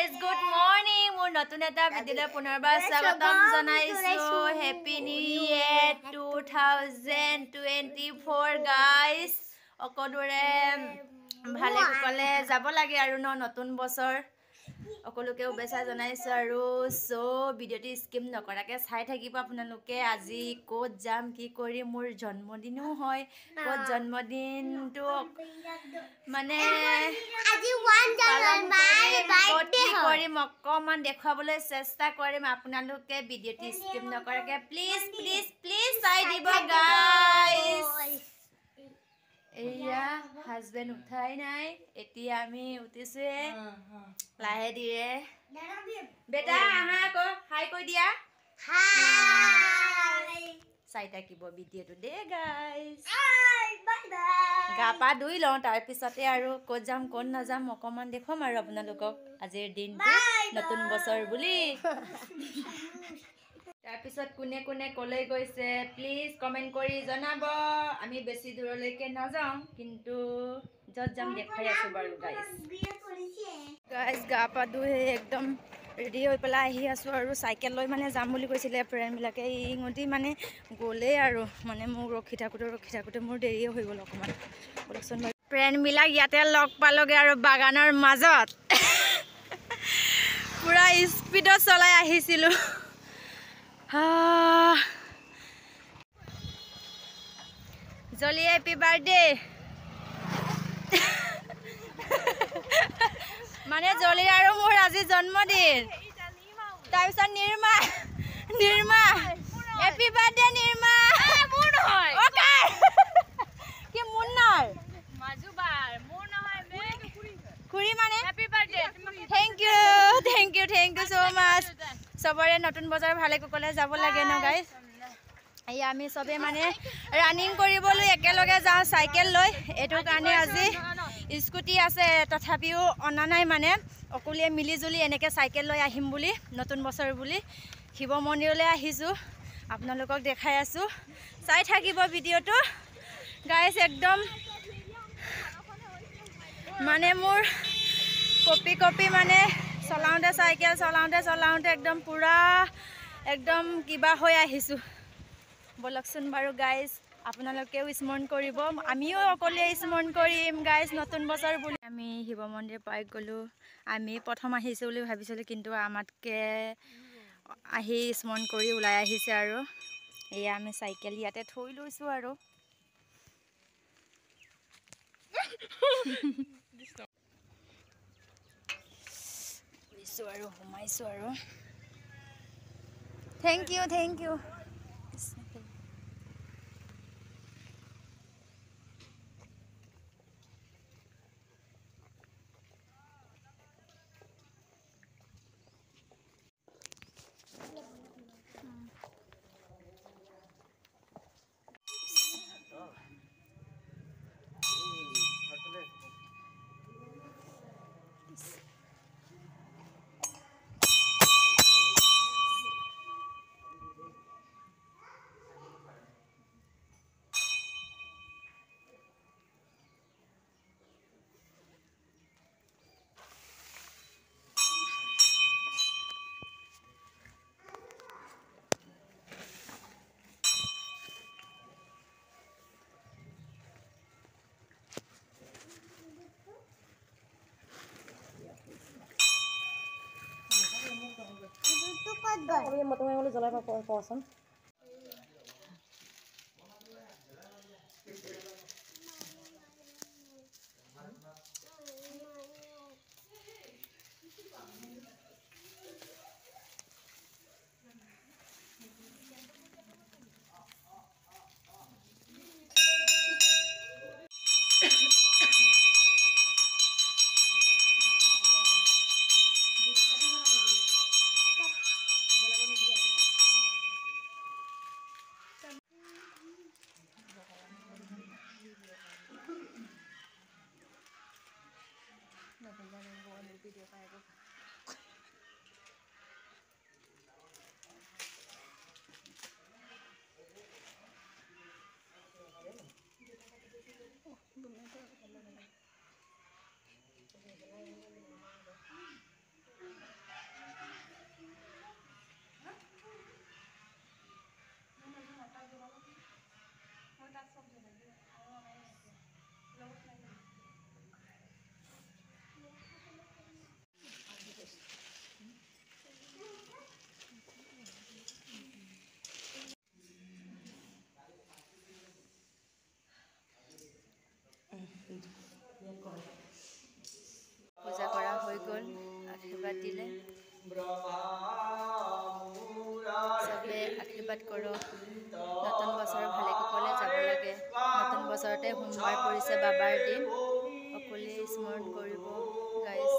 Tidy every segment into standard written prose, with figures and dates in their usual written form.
guys, good morning. মোৰ নতুন এটা ভিডিঅ'লৈ পুনৰবাৰ স্বাগতম জনাইছো. Happy New Year 2024 guys. অকলৰে ভালে কুশলে যাব লাগে আৰু নতুন বছৰ অকলকে উবেচা জনাইছো আৰু সো ভিডিঅ'টি স্কিপ নকৰাকে চাই থাকিব আপোনালোকে আজি কোত যাম কি কৰি মোৰ জন্মদিনো হয় কোত জন্মদিনটো মানে আজি ওয়ান জানুৱাৰী মাই বাৰ্থডে কৰিম অকমান দেখাবলৈ চেষ্টা কৰিম আপোনালোকে ভিডিঅ'টি স্কিপ নকৰাকে প্লিজ চাই দিব গাইস এয়া হাজবেন্ড উঠাই নাই এতিয়া আমি উঠিছে লাহে ধীৰে বেটা আহা কো হাই কৈ দিয়া হাই চাই থাকিব ভিডিঅ'টো দে গাইস হাই বাই বাই গা পা ধুই লওঁ তাৰ পিছতে আৰু ক'ত যাম কোন নাযাম অকমান দেখুৱাম আৰু আপোনালোকক আজিৰ দিনটো নতুন বছৰ বুলি তাৰ পিছত কোনে কোনে কলৈ গৈছে প্লিজ কমেন্ট কৰি জনাব আমি বেছি দূৰলৈকে নাযাওঁ কিন্তু যত যাম দেখাই আছো বাৰু গাইস গা পা ধুই একদম ৰেডি হৈ পেলাই আহি আছো আৰু সাইকেল লৈ মানে যাম বুলি কৈছিলে ফ্ৰেণ্ড বিলাকে ইংতি মানে গ'লে আৰু মানে মোক ৰখি থাকোতে মোৰ দেৰি হৈ গ'ল অকমান বলকচোন ফ্ৰেণ্ড বিলাক ইয়াতে লগ পালগে আৰু বাগানৰ মাজত পুৰা স্পীডত চলাই আহিছিলো জলি হ্যাপি বাৰ্থডে মানে জলিৰ আৰু মোৰ আজি জন্মদিন তাৰপিছত নিৰ্মা হ্যাপি বাৰ্থডে নিৰ্মা মোৰ নহয় ওকে কি মোৰ নহয় মাজুবাৰ মোৰ নহয় খুৰি মানে happy birthday thank you so much সবৰে নতুন বছৰ ভালে কুশলে যাব লাগে ন গাইস এই আমি সবে মানে ৰানিং কৰিবলৈ একেলগে যাওঁ সাইকেল লৈ এটো কাৰণে আজি স্কুটি আছে তথাপিও অনা নাই মানে অকলিয়ে মিলি জুলি এনেকে সাইকেল লৈ আহিম বুলি নতুন বছৰ বুলি শিৱ মন্দিৰলৈ আহিছো আপোনালোকক দেখাই আছো চাই থাকিব ভিডিঅ'টো গাইস একদম মানে মোৰ কপি মানে চলাওঁতে সাইকেল চলাওঁতে একদম পুৰা একদম কিবা হৈ আহিছো বলকচোন বাৰু গাইস আপোনালোকেও স্মৰণ কৰিব আমিও অকলে স্মৰণ কৰিম গাইস নতুন বছৰ বুলি আমি শিৱ মন্দিৰ পাই গলো আমি প্ৰথম আহিছো বুলি ভাবিছিলো কিন্তু আমাতকে আহি স্মৰণ কৰি ওলাই আহিছে আৰু এয়া আমি সাইকেল ইয়াতে থৈ লৈছো আৰু সোমাইছো আৰু থেংক ইউ আমি মতমে বলে জ্বলাই পাওয়াছন আশীৰ্বাদ দিলে চবে আশীৰ্বাদ কৰক নতুন বছৰ ভালে কুশলে যাব লাগে নতুন বছৰতে সোমবাৰ পৰিছে বাবাৰ দিন সকলোৱে স্মৰণ কৰিব গাইজ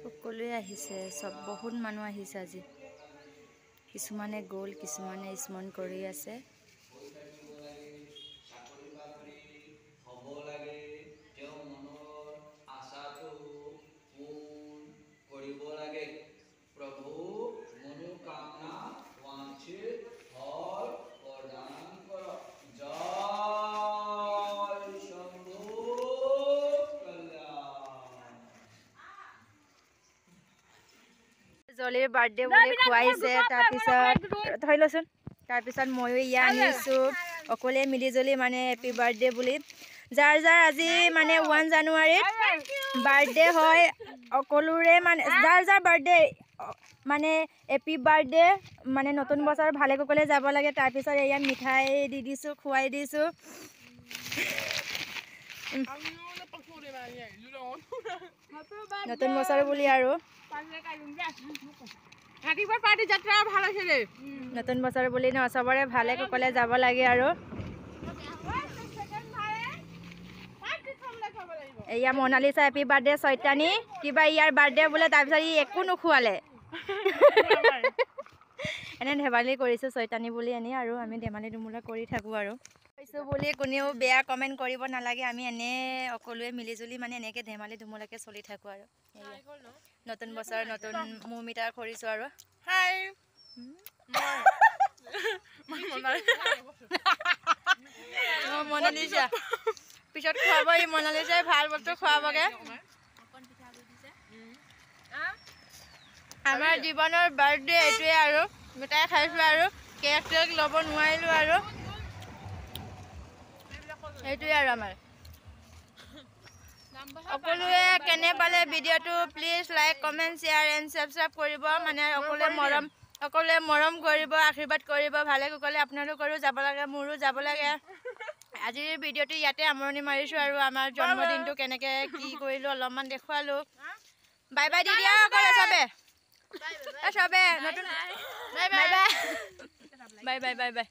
সকলোৱে আহিছে সব বহুত মানুহ আহিছে আজি কিছুমানে গ'ল কিছুমানে স্মৰণ কৰি আছে জলিৰ বাৰ্থডে বুলি খুৱাইছে তাৰপিছত ধৰি লচোন তাৰপিছত ময়ো ইয়া আনিছো অকলে মিলি জলি মানে হেপী বাৰ্থডে বুলি যাৰ যাৰ আজি মানে 1 জানুৱাৰীত বাৰ্থডে হয় অকলোৰে মানে যাৰ যাৰ বাৰ্থডে মানে হেপী বাৰ্থডে মানে নতুন বছৰ ভালে কুশলে যাব লাগে তাৰপিছত এয়া মিঠাই দি দিছো খুৱাই দিছো নতুন বছৰ বুলি আৰু নতুন বছৰ বুলি ন সবৰে ভালে কুশলে যাব লাগে আৰু এয়া মোনালিসা হেপী বাৰ্থডে চৈতানী কিবা ইয়াৰ বাৰ্থডে বোলে তাৰপিছত ই একো নুখুৱালে এনে ধেমালি কৰিছো চৈতানী বুলি এনে আৰু আমি ধেমালি ধুমুলা কৰি থাকো আৰু কৈছো বুলি কোনেও বেয়া কমেন্ট কৰিব নালাগে আমি এনে অকলোৱে মিলি জুলি মানে এনেকে ধেমালি ধুমুলাকে চলি থাকো আৰু নতুন বছৰ নতুন মুমিতা কৰিছো আৰু হাই মোনালিসা পিছত খুৱাব ই মোনালিসাই ভাল বস্তু খুৱাবগে আমাৰ জীৱনৰ বাৰ্থডে এইটোৱে আৰু মিঠাই খাইছো আৰু কেক টেক ল'ব নোৱাৰিলো আৰু এইটোৱে আৰু আমাৰ সকলোৱে কেনে পালে ভিডিঅ'টো please like comment share and subscribe কৰিব মানে সকলোৱে মৰম কৰিব আশীৰ্বাদ কৰিব ভালে কুশলে আপোনালোকৰো যাব লাগে মোৰো যাব লাগে আজিৰ ভিডিঅ'টো ইয়াতে আমৰণি মাৰিছো আৰু আমাৰ জন্মদিনটো কেনেকে কি কৰিলো অলপমান দেখুৱালো বাই বাই দি দিয়া কৰে সবে সবে নতুন bye bye bye bye bye bye